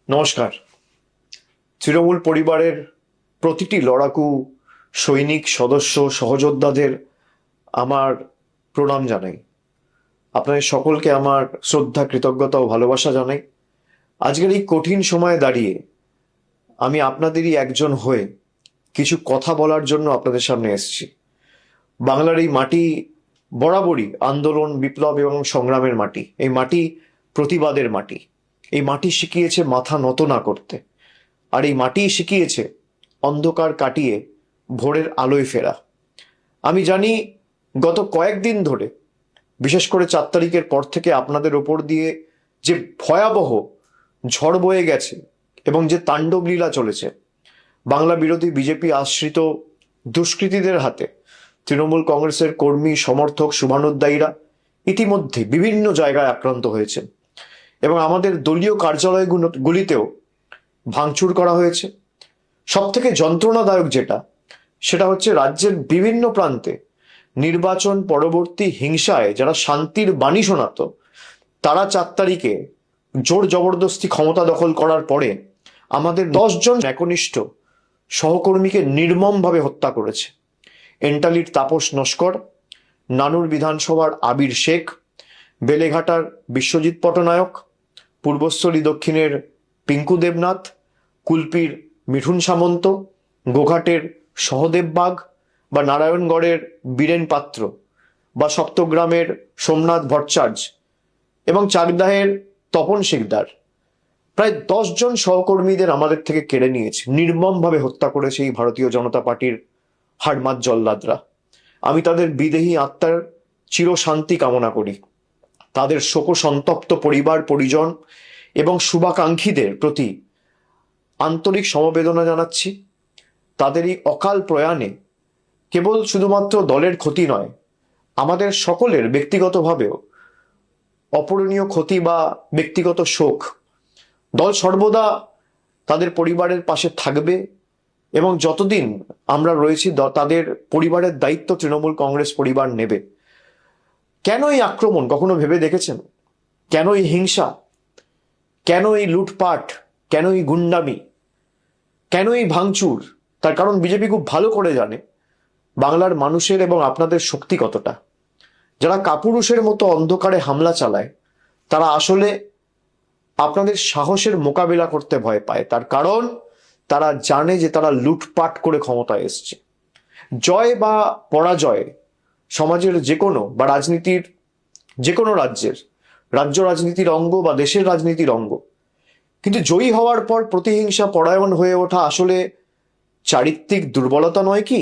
নমস্কার। তৃণমূল পরিবারের প্রতিটি লড়াকু সৈনিক সদস্য সহযোদ্ধাদের আমার প্রণাম জানাই। আপনাদের সকলকে আমার শ্রদ্ধা, কৃতজ্ঞতা ও ভালোবাসা জানাই। আজকের এই কঠিন সময়ে দাঁড়িয়ে আমি আপনাদেরই একজন হয়ে কিছু কথা বলার জন্য আপনাদের সামনে এসেছি। বাংলার এই মাটি বরাবরই আন্দোলন, বিপ্লব এবং সংগ্রামের মাটি। এই মাটি প্রতিবাদের মাটি। এই মাটি শিখিয়েছে মাথা নত না করতে, আর এই মাটি শিখিয়েছে অন্ধকার কাটিয়ে ভোরের আলোয় ফেরা। আমি জানি গত কয়েকদিন ধরে, বিশেষ করে 4 তারিখের পর থেকে আপনাদের ওপর দিয়ে যে ভয়াবহ ঝড় বয়ে গেছে এবং যে তাণ্ডব লীলা চলেছে, বাংলা বিরোধী বিজেপি আশ্রিত দুষ্কৃতীদের হাতে তৃণমূল কংগ্রেসের কর্মী, সমর্থক, শুভানুধ্যায়ীরা ইতিমধ্যে বিভিন্ন জায়গায় আক্রান্ত হয়েছে এবং আমাদের দলীয় কার্যালয়গুলিতেও ভাঙচুর করা হয়েছে। সব থেকে যন্ত্রণাদায়ক সেটা হচ্ছে রাজ্যের বিভিন্ন প্রান্তে নির্বাচন পরবর্তী হিংসায় যারা শান্তির বাণী শোনাতো, তারা 4 তারিখে জোর জবরদস্তি ক্ষমতা দখল করার পরে আমাদের 10 জন একনিষ্ঠ সহকর্মীকে নির্মমভাবে হত্যা করেছে। এন্টালির তাপস নস্কর, নানুর বিধানসভার আবির শেখ, বেলেঘাটার বিশ্বজিৎ পটনায়ক, পূর্বস্থলী দক্ষিণের পিঙ্কু দেবনাথ, কুলপির মিঠুন সামন্ত, গোঘাটের সহদেব বাগ বা নারায়ণগড়ের বীরেন পাত্র বা সপ্তগ্রামের সোমনাথ ভট্টাচার্য এবং চাকদাহের তপন শিকদার, প্রায় 10 জন সহকর্মীদের আমাদের থেকে কেড়ে নিয়েছে, নির্মমভাবে হত্যা করেছে এই ভারতীয় জনতা পার্টির হাড়মাত জল্লাদরা। আমি তাদের বিদেহী আত্মার চিরশান্তি কামনা করি। তাদের শোক সন্তপ্ত পরিবার পরিজন এবং শুভাকাঙ্ক্ষীদের প্রতি আন্তরিক সমবেদনা জানাচ্ছি। তাদের এই অকাল প্রয়াণে কেবল শুধুমাত্র দলের ক্ষতি নয়, আমাদের সকলের ব্যক্তিগতভাবেও অপূরণীয় ক্ষতি বা ব্যক্তিগত শোক। দল সর্বদা তাদের পরিবারের পাশে থাকবে এবং যতদিন আমরা রয়েছি তাদের পরিবারের দায়িত্ব তৃণমূল কংগ্রেস পরিবার নেবে। কেন এই আক্রমণ কখনো ভেবে দেখেছেন? কেন এই হিংসা? কেন এই লুটপাট? কেন এই গুন্ডামি? কেন এই ভাঙচুর? তার কারণ বিজেপি খুব ভালো করে জানে বাংলার মানুষের এবং আপনাদের শক্তি কতটা। যারা কাপুরুষের মতো অন্ধকারে হামলা চালায়, তারা আসলে আপনাদের সাহসের মোকাবিলা করতে ভয় পায়। তার কারণ তারা জানে যে তারা লুটপাট করে ক্ষমতায় এসছে। জয় বা পরাজয় সমাজের যে কোনো বা রাজনীতির যে কোনো রাজ্য রাজনীতির অঙ্গ বা দেশের রাজনীতির অঙ্গ। কিন্তু জয়ী হওয়ার পর প্রতিহিংসা পরায়ণ হয়ে ওঠা আসলে চারিত্রিক দুর্বলতা নয় কি?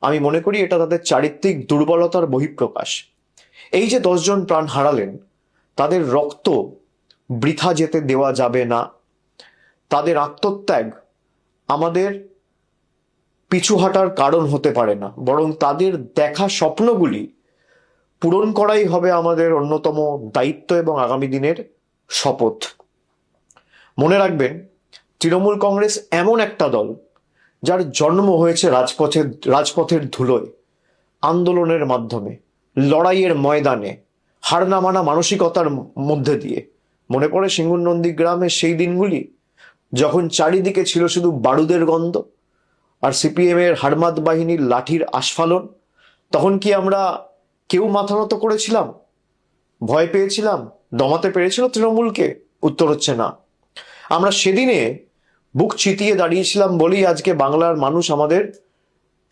আমি মনে করি এটা তাদের চারিত্রিক দুর্বলতার বহিঃপ্রকাশ। এই যে 10 জন প্রাণ হারালেন, তাদের রক্ত বৃথা যেতে দেওয়া যাবে না। তাদের আত্মত্যাগ আমাদের পিছু হাঁটার কারণ হতে পারে না, বরং তাদের দেখা স্বপ্নগুলি পূরণ করাই হবে আমাদের অন্যতম দায়িত্ব এবং আগামী দিনের শপথ। মনে রাখবেন, তৃণমূল কংগ্রেস এমন একটা দল যার জন্ম হয়েছে রাজপথের ধুলোয়, আন্দোলনের মাধ্যমে, লড়াইয়ের ময়দানে, হার না মানা মানসিকতার মধ্যে দিয়ে। মনে পড়ে সিঙ্গুর নন্দীগ্রামের সেই দিনগুলি, যখন চারিদিকে ছিল শুধু বারুদের গন্ধ আর সিপিএম এর হাড়মাত বাহিনীর লাঠির আস্ফালন? তখন কি আমরা কেউ মাথা নত করেছিলাম? ভয় পেয়েছিলাম? দমাতে পেরেছিল তৃণমূলকে? উত্তর হচ্ছে না। আমরা সেদিনে বুক চিতিয়ে দাঁড়িয়েছিলাম বলেই আজকে বাংলার মানুষ আমাদের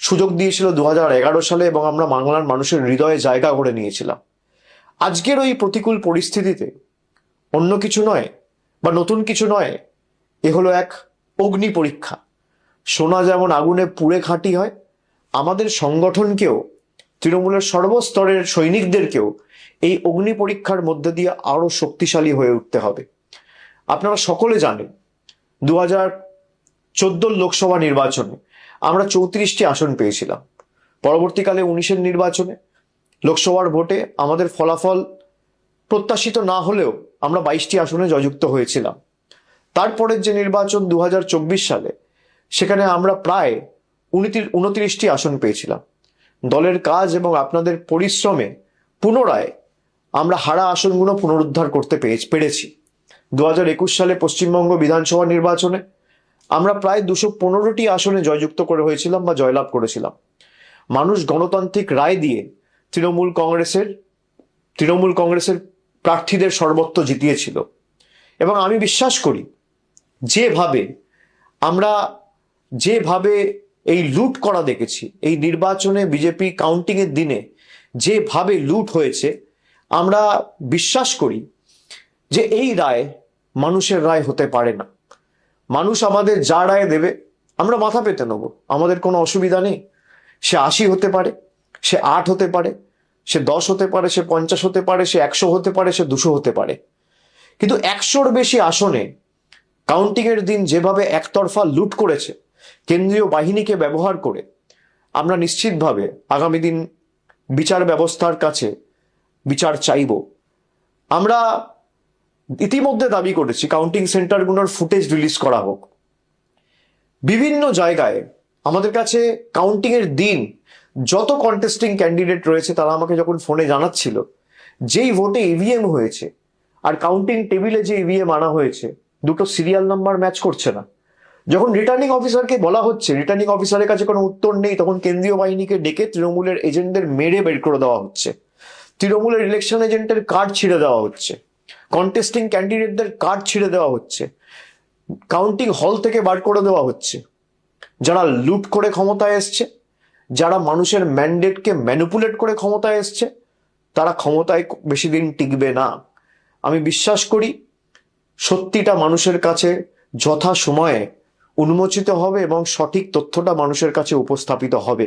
সুযোগ দিয়েছিল 2011 সালে, এবং আমরা বাংলার মানুষের হৃদয়ে জায়গা করে নিয়েছিলাম। আজকের ওই প্রতিকূল পরিস্থিতিতে অন্য কিছু নয় বা নতুন কিছু নয়, এ হলো এক অগ্নি পরীক্ষা। সোনা যেমন আগুনে পুড়ে খাঁটি হয়, আমাদের সংগঠনকেও, তৃণমূলের সর্বস্তরের সৈনিকদেরকেও এই অগ্নি পরীক্ষার মধ্যে দিয়ে আরো শক্তিশালী হয়ে উঠতে হবে। আপনারা সকলে জানেন 2014 লোকসভা নির্বাচনে আমরা 34টি আসন পেয়েছিলাম। পরবর্তীকালে 19-এর নির্বাচনে লোকসভার ভোটে আমাদের ফলাফল প্রত্যাশিত না হলেও আমরা 22টি আসনে জয়যুক্ত হয়েছিলাম। তারপরের যে নির্বাচন 2024 সালে, সেখানে আমরা প্রায় 29টি আসন পেয়েছিলাম। দলের কাজ এবং আপনাদের পরিশ্রমে পুনরায় আমরা হারা আসনগুলো পুনরুদ্ধার করতে পেরেছি। 2021 সালে পশ্চিমবঙ্গ বিধানসভা নির্বাচনে আমরা প্রায় 215টি আসনে জয়যুক্ত করে হয়েছিলাম বা জয়লাভ করেছিলাম। মানুষ গণতান্ত্রিক রায় দিয়ে তৃণমূল কংগ্রেসের প্রার্থীদের সর্বত্র জিতিয়েছিল। এবং আমি বিশ্বাস করি যেভাবে এই লুট করা দেখেছি, এই নির্বাচনে বিজেপি কাউন্টিং এর দিনে যেভাবে লুট হয়েছে, আমরা বিশ্বাস করি যে এই রায় মানুষের রায় হতে পারে না। মানুষ আমাদের যা রায় দেবে আমরা মাথা পেতে নেবো, আমাদের কোনো অসুবিধা নেই। সে 80 হতে পারে, সে 8 হতে পারে, সে 10 হতে পারে, সে 50 হতে পারে, সে 100 হতে পারে, সে 200 হতে পারে। কিন্তু 100-র বেশি আসনে কাউন্টিং এর দিন যেভাবে একতরফা লুট করেছে কেন্দ্রীয় বাহিনীকে ব্যবহার করে, আমরা নিশ্চিতভাবে আগামী দিন বিচার ব্যবস্থার কাছে বিচার চাইব। আমরা ইতিমধ্যে দাবি করেছি কাউন্টিং সেন্টারগুলোর ফুটেজ রিলিজ করা হোক। বিভিন্ন জায়গায় আমাদের কাছে কাউন্টিং এর দিন যত কন্টেস্টিং ক্যান্ডিডেট রয়েছে তারা আমাকে যখন ফোনে জানাচ্ছিল যেই ভোটে ইভিএম হয়েছে আর কাউন্টিং টেবিলে যে ইভিএম আনা হয়েছে দুটো সিরিয়াল নাম্বার ম্যাচ করছে না। যখন রিটার্নিং অফিসারকে বলা হচ্ছে, রিটার্নিং অফিসারের কাছে কোনো উত্তর নেই, তখন কেন্দ্রীয় বাহিনীকে ডেকে তৃণমূলের এজেন্টদের মেরে বের করে দেওয়া হচ্ছে, তৃণমূলের ইলেকশন এজেন্টের কার্ড ছিঁড়ে দেওয়া হচ্ছে, কন্টেস্টিং ক্যান্ডিডেটদের কার্ড ছিঁড়ে দেওয়া হচ্ছে, কাউন্টিং হল থেকে বার করে দেওয়া হচ্ছে। যারা লুট করে ক্ষমতায় এসছে, যারা মানুষের ম্যান্ডেটকে ম্যানিপুলেট করে ক্ষমতায় এসছে, তারা ক্ষমতায় বেশি দিন টিকবে না। আমি বিশ্বাস করি সত্যিটা মানুষের কাছে যথা সময়ে উন্মোচিত হবে এবং সঠিক তথ্যটা মানুষের কাছে উপস্থাপিত হবে।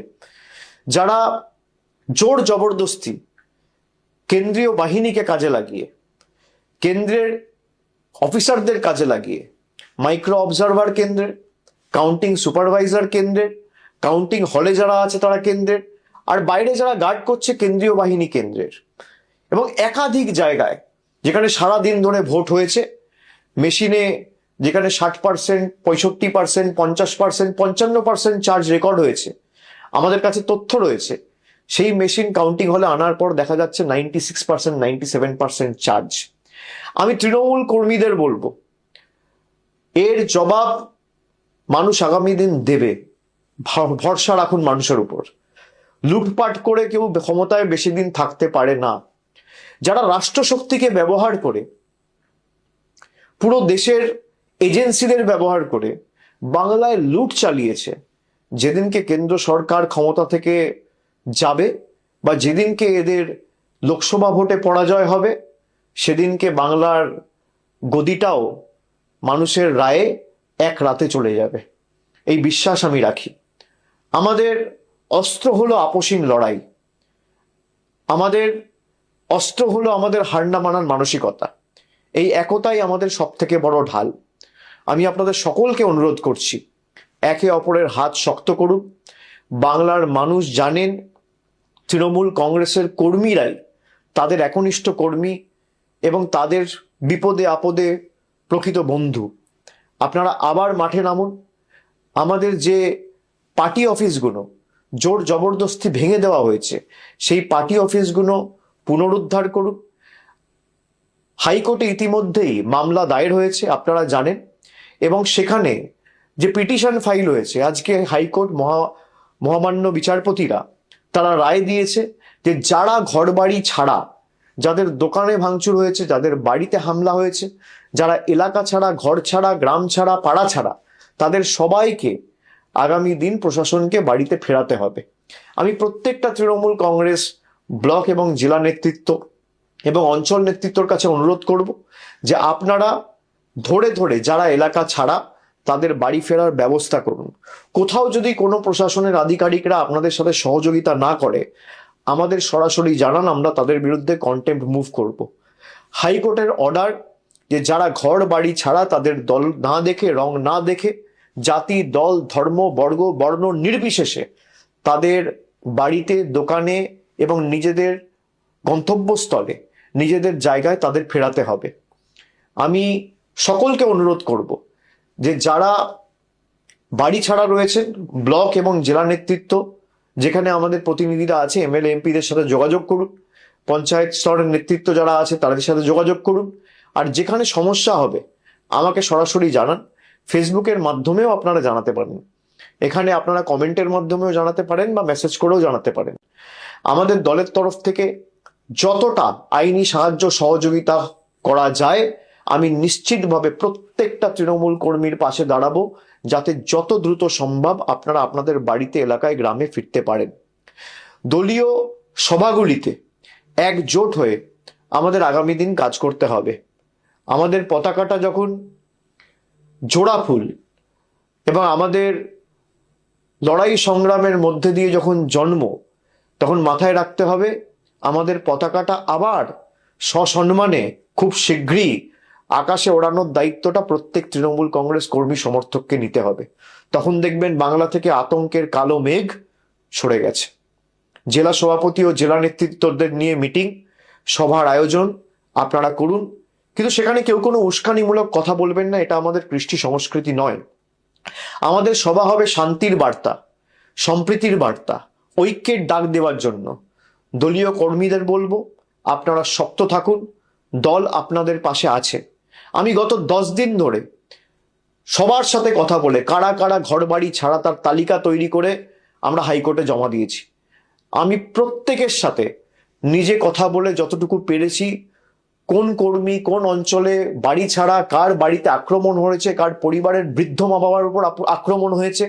যারা জোর জবরদস্তি কেন্দ্রীয় বাহিনীকে কাজে লাগিয়ে, কেন্দ্রের অফিসারদের কাজে লাগিয়ে, মাইক্রো অবজারভার কেন্দ্রের, কাউন্টিং সুপারভাইজার কেন্দ্রের, কাউন্টিং হলে যারা আছে তারা কেন্দ্রের, আর বাইরে যারা গার্ড করছে কেন্দ্রীয় বাহিনী কেন্দ্রের, এবং একাধিক জায়গায় যেখানে সারা দিন ধরে ভোট হয়েছে, মেশিনে যেখানে 60%, 65%, 50%, 55% চার্জ রেকর্ড হয়েছে, আমাদের কাছে তথ্য রয়েছে, সেই মেশিন কাউন্টিং হলে আনার পর দেখা যাচ্ছে 96%, 97% চার্জ। আমি তৃণমূল কর্মীদের বলবো, এর জবাব মানুষ আগামী দিন দেবে, ভরসা রাখুন মানুষের উপর। লুটপাট করে কেউ ক্ষমতায় বেশি দিন থাকতে পারে না। যারা রাষ্ট্রশক্তিকে ব্যবহার করে, পুরো দেশের এজেন্সিদের ব্যবহার করে বাংলায় লুট চালিয়েছে, যেদিনকে কেন্দ্র সরকার ক্ষমতা থেকে যাবে বা যেদিনকে এদের লোকসভা ভোটে পরাজয় হবে, সেদিনকে বাংলার গদিটাও মানুষের রায়ে এক রাতে চলে যাবে, এই বিশ্বাস আমি রাখি। আমাদের অস্ত্র হলো আপোষহীন লড়াই, আমাদের অস্ত্র হলো আমাদের হার না মানার মানসিকতা। এই একতাই আমাদের সব থেকে বড় ঢাল। আমি আপনাদের সকলকে অনুরোধ করছি, একে অপরের হাত শক্ত করুন। বাংলার মানুষ জানেন তৃণমূল কংগ্রেসের কর্মীরাই তাদের একনিষ্ঠ কর্মী এবং তাদের বিপদে আপদে প্রকৃত বন্ধু। আপনারা আবার মাঠে নামুন। আমাদের যে পার্টি অফিসগুলো জোর জবরদস্তি ভেঙে দেওয়া হয়েছে, সেই পার্টি অফিসগুলো পুনরুদ্ধার করুন। হাইকোর্টে ইতিমধ্যেই মামলা দায়ের হয়েছে, আপনারা জানেন, এবং সেখানে যে পিটিশন ফাইল হয়েছে, আজকে হাইকোর্ট মহামান্য বিচারপতিরা তারা রায় দিয়েছে যে যারা ঘরবাড়ি ছাড়া, যাদের দোকানে ভাঙচুর হয়েছে, যাদের বাড়িতে হামলা হয়েছে, যারা এলাকা ছাড়া, ঘর ছাড়া, গ্রাম ছাড়া, পাড়া ছাড়া, তাদের সবাইকে আগামী দিন প্রশাসনকে বাড়িতে ফেরাতে হবে। আমি প্রত্যেকটা তৃণমূল কংগ্রেস ব্লক এবং জেলা নেতৃত্ব এবং অঞ্চল নেতৃত্বর কাছে অনুরোধ করব যে আপনারা ধরে ধরে যারা এলাকা ছাড়া তাদের বাড়ি ফেরার ব্যবস্থা করুন। কোথাও যদি কোনো প্রশাসনের আধিকারিকরা আপনাদের সাথে সহযোগিতা না করে, আমাদের সরাসরি জানান, আমরা তাদের বিরুদ্ধে কন্টেম্প্ট মুভ করব। হাইকোর্টের অর্ডার যে যারা ঘর বাড়ি ছাড়া, তাদের দল না দেখে, রং না দেখে, জাতি, দল, ধর্ম, বর্ণ নির্বিশেষে তাদের বাড়িতে, দোকানে এবং নিজেদের গন্তব্যস্থলে, নিজেদের জায়গায় তাদের ফেরাতে হবে। আমি সকলকে অনুরোধ করব যে যারা বাড়ি ছাড়া রয়েছেন, ব্লক এবং জেলা নেতৃত্ব যেখানে আমাদের প্রতিনিধিরা আছে, এমএলএ এমপিদের সাথে যোগাযোগ করুন। পঞ্চায়েত স্তরের নেতৃত্ব যারা আছে তাদের সাথে যোগাযোগ করুন। আর যেখানে সমস্যা হবে আমাকে সরাসরি জানান। ফেসবুকের মাধ্যমেও আপনারা জানাতে পারেন, এখানে আপনারা কমেন্টের মাধ্যমেও জানাতে পারেন বা মেসেজ করেও জানাতে পারেন। আমাদের দলের তরফ থেকে যতটা আইনি সাহায্য সহযোগিতা করা যায় আমি নিশ্চিতভাবে প্রত্যেকটা তৃণমূল কর্মীর পাশে দাঁড়াবো, যাতে যত দ্রুত সম্ভব আপনারা আপনাদের বাড়িতে, এলাকায়, গ্রামে ফিরতে পারেন। দলীয় সভাগুলিতে একজোট হয়ে আমাদের আগামী দিন কাজ করতে হবে। আমাদের পতাকাটা যখন জোড়া ফুল এবং আমাদের লড়াই সংগ্রামের মধ্যে দিয়ে যখন জন্ম, তখন মাথায় রাখতে হবে আমাদের পতাকাটা আবার সসম্মানে খুব শীঘ্রই আকাশে ওড়ানোর দায়িত্বটা প্রত্যেক তৃণমূল কংগ্রেস কর্মী সমর্থককে নিতে হবে। তখন দেখবেন বাংলা থেকে আতঙ্কের কালো মেঘ সরে গেছে। জেলা সভাপতি ও জেলা নেতৃত্বদের নিয়ে মিটিং, সভার আয়োজন আপনারা করুন, কিন্তু সেখানে কেউ কোনো উস্কানিমূলক কথা বলবেন না, এটা আমাদের কৃষ্টি সংস্কৃতি নয়। আমাদের সভা হবে শান্তির বার্তা, সম্প্রীতির বার্তা, ঐক্যের ডাক দেওয়ার জন্য। দলীয় কর্মীদের বলবো আপনারা শক্ত থাকুন, দল আপনাদের পাশে আছে। আমি গত 10 দিন ধরে সবার সাথে কথা বলে কারা কারা ঘর বাড়ি ছাড়া তার তালিকা তৈরি করে আমরা হাইকোর্টে জমা দিয়েছি। আমি প্রত্যেকের সাথে নিজে কথা বলে যতটুকু পেরেছি, কোন কর্মী কোন অঞ্চলে বাড়ি ছাড়া, কার বাড়িতে আক্রমণ হয়েছে, কার পরিবারের বৃদ্ধ মা বাবার উপর আক্রমণ হয়েছে,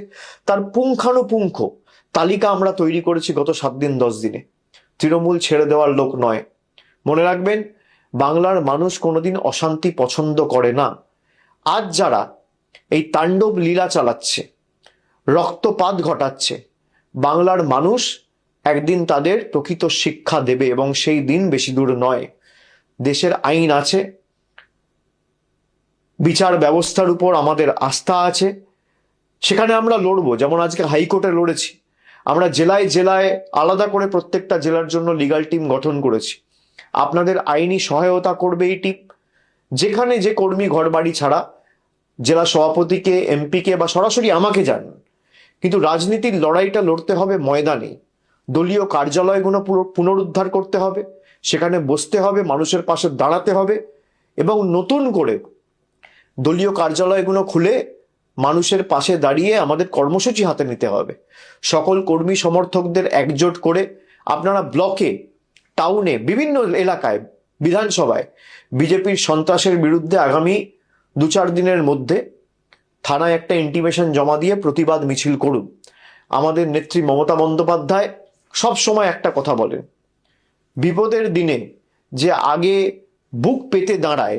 তার পুঙ্খানুপুঙ্খ তালিকা আমরা তৈরি করেছি গত 7 দিন 10 দিনে। তৃণমূল ছেড়ে দেওয়ার লোক নয়। মনে রাখবেন, বাংলার মানুষ কোনোদিন অশান্তি পছন্দ করে না। আজ যারা এই তাণ্ডব লীলা চালাচ্ছে, রক্তপাত ঘটাচ্ছে, বাংলার মানুষ একদিন তাদের প্রকৃত শিক্ষা দেবে এবং সেই দিন বেশি দূর নয়। দেশের আইন আছে, বিচার ব্যবস্থার উপর আমাদের আস্থা আছে, সেখানে আমরা লড়বো। যেমন আজকে হাইকোর্টে লড়েছি, আমরা জেলায় জেলায় আলাদা করে প্রত্যেকটা জেলার জন্য লিগ্যাল টিম গঠন করেছি। আপনাদের আইনি সহায়তা করবে এই টিম। যেখানে যে কর্মী ঘর বাড়ি ছাড়া জেলা সভাপতিকে, এমপিকে বা সরাসরি আমাকে জানান, কিন্তু রাজনীতির লড়াইটা লড়তে হবে ময়দানে। দলীয় কার্যালয়গুলো পুনরুদ্ধার করতে হবে, সেখানে বসতে হবে, মানুষের পাশে দাঁড়াতে হবে এবং নতুন করে দলীয় কার্যালয়গুলো খুলে মানুষের পাশে দাঁড়িয়ে আমাদের কর্মসূচি হাতে নিতে হবে। সকল কর্মী সমর্থকদের একজোট করে আপনারা ব্লকে, টাউনে, বিভিন্ন এলাকায়, বিধানসভায় বিজেপির সন্ত্রাসের বিরুদ্ধে আগামী 2-4 দিনের মধ্যে থানায় একটা ইন্টিমেশন জমা দিয়ে প্রতিবাদ মিছিল করুন। আমাদের নেত্রী মমতা বন্দ্যোপাধ্যায় সব সময় একটা কথা বলেন, বিপদের দিনে যে আগে বুক পেতে দাঁড়ায়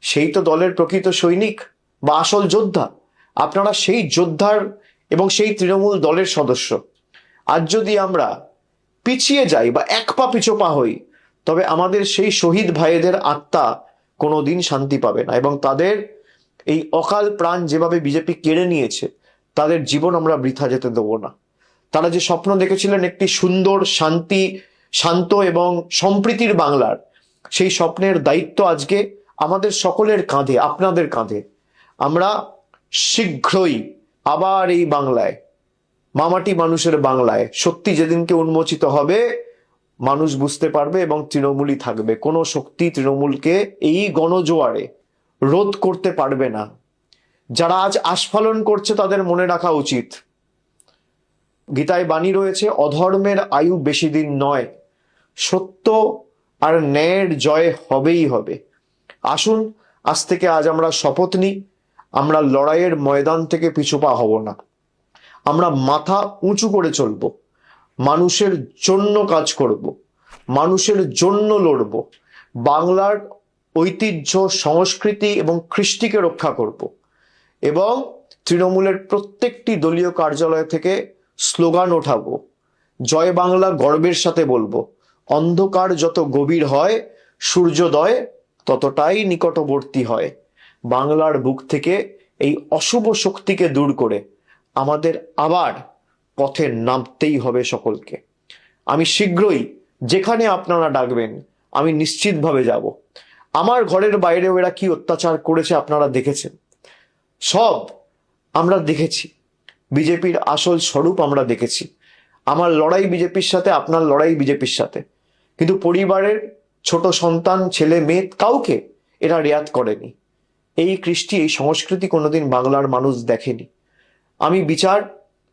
সেই তো দলের প্রকৃত সৈনিক বা আসল যোদ্ধা। আপনারা সেই যোদ্ধার এবং সেই তৃণমূল দলের সদস্য। আজ যদি আমরা পিছিয়ে যাই বা এক পা পিছপা হই, তবে আমাদের সেই শহীদ ভাইদের আত্মা কোনোদিন শান্তি পাবে না এবং তাদের এই অকাল প্রাণ যেভাবে বিজেপি কেড়ে নিয়েছে, তাদের জীবন আমরা বৃথা যেতে দেবো না। তারা যে স্বপ্ন দেখেছিলেন একটি সুন্দর, শান্ত এবং সম্প্রীতির বাংলার, সেই স্বপ্নের দায়িত্ব আজকে আমাদের সকলের কাঁধে, আপনাদের কাঁধে। আমরা শীঘ্রই আবার এই বাংলায়, মামাটি মানুষের বাংলায় সত্যি যেদিনকে উন্মোচিত হবে, মানুষ বুঝতে পারবে এবং তৃণমূলই থাকবে। কোনো শক্তি তৃণমূলকে এই গণজোয়ারে রোধ করতে পারবে না। যারা আজ আস্ফালন করছে তাদের মনে রাখা উচিত, গীতায় বাণী রয়েছে, অধর্মের আয়ু বেশি দিন নয়, সত্য আর ন্যায়ের জয় হবেই হবে। আসুন আজ থেকে আজ আমরা শপথ নিই, আমরা লড়াইয়ের ময়দান থেকে পিছুপা হব না। আমরা মাথা উঁচু করে চলব, মানুষের জন্য কাজ করব, মানুষের জন্য লড়ব, বাংলার ঐতিহ্য, সংস্কৃতি এবং কৃষ্টিকে রক্ষা করব এবং তৃণমূলের প্রত্যেকটি দলীয় কার্যালয় থেকে স্লোগান ওঠাবো, জয় বাংলা গর্বের সাথে বলবো। অন্ধকার যত গভীর হয়, সূর্যোদয় ততটাই নিকটবর্তী হয়। বাংলার বুক থেকে এই অশুভ শক্তিকে দূর করে আমাদের আবার পথে নামতেই হবে সকলকে। আমি শীঘ্রই যেখানে আপনারা ডাকবেন আমি নিশ্চিতভাবে যাব। আমার ঘরের বাইরেও এরা কি অত্যাচার করেছে আপনারা দেখেছেন, সব আমরা দেখেছি। বিজেপির আসল স্বরূপ আমরা দেখেছি। আমার লড়াই বিজেপির সাথে, আপনার লড়াই বিজেপির সাথে, কিন্তু পরিবারের ছোট সন্তান, ছেলে মেয়ে, কাউকে এরা রেয়াত করেনি। এই কৃষ্টি, এই সংস্কৃতি কোনোদিন বাংলার মানুষ দেখেনি। আমি বিচার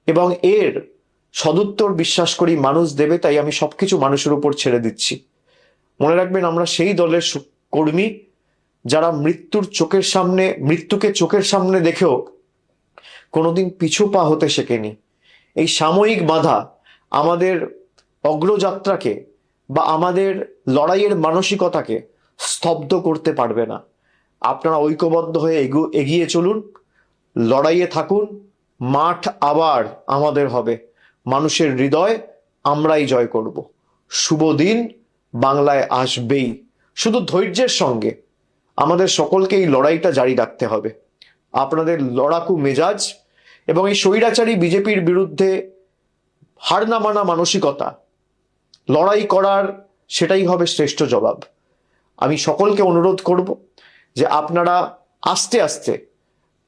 এবং এর সদুত্তর বিশ্বাস করি মানুষ দেবে, তাই আমি সবকিছু মানুষের উপর ছেড়ে দিচ্ছি। মনে রাখবেন, আমরা সেই দলের কর্মী যারা মৃত্যুকে চোখের সামনে দেখেও কোনোদিন পিছু পা হতে শেখেনি। এই সাময়িক বাধা আমাদের অগ্রযাত্রাকে বা আমাদের লড়াইয়ের মানসিকতাকে স্তব্ধ করতে পারবে না। আপনারা ঐক্যবদ্ধ হয়ে এগিয়ে চলুন, লড়াইয়ে থাকুন। মাঠ আবার আমাদের হবে, মানুষের হৃদয় আমরাই জয় করব। শুভ দিন বাংলায় আসবেই। শুধু ধৈর্যের সঙ্গে আমাদের সকলকে এই লড়াইটা জারি রাখতে হবে। আপনাদের লড়াকু মেজাজ এবং এই স্বৈরাচারী বিজেপির বিরুদ্ধে হার না মানা মানসিকতা, লড়াই করার সেটাই হবে শ্রেষ্ঠ জবাব। আমি সকলকে অনুরোধ করব যে আপনারা আস্তে আস্তে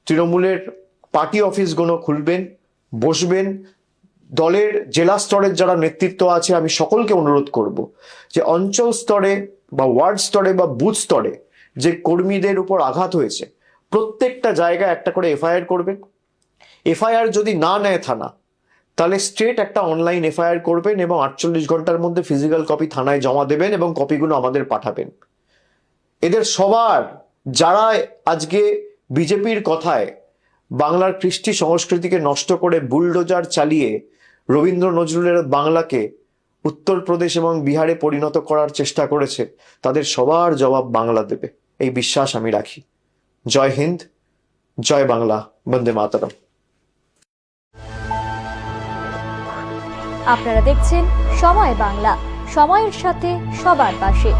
তৃণমূলের পার্টি অফিসগুলো খুলবেন, বসবেন। দলের জেলা স্তরের যারা নেতৃত্ব আছে, আমি সকলকে অনুরোধ করব যে অঞ্চল স্তরে বা ওয়ার্ড স্তরে বা বুথ স্তরে যে কর্মীদের উপর আঘাত হয়েছে, প্রত্যেকটা জায়গায় একটা করে এফআইআর করবেন। এফআইআর যদি না নেয় থানা, তাহলে স্ট্রেট একটা অনলাইন এফআইআর করবেন এবং 48 ঘন্টার মধ্যে ফিজিক্যাল কপি থানায় জমা দেবেন এবং কপিগুলো আমাদের পাঠাবেন। এদের সবার, যারা আজকে বিজেপির কথায় বাংলার কৃষ্টি সংস্কৃতিকে নষ্ট করে বুলডোজার চালিয়ে রবীন্দ্র নজরুলের বাংলাকে উত্তরপ্রদেশ এবং বিহারে পরিণত করার চেষ্টা করেছে, তাদের সবার জবাব বাংলা দেবে, এই বিশ্বাস আমি রাখি। জয় হিন্দ, জয় বাংলা, বন্দে মাতরম। আপনারা দেখছেন সময় বাংলা, সময়ের সাথে সবার পাশে।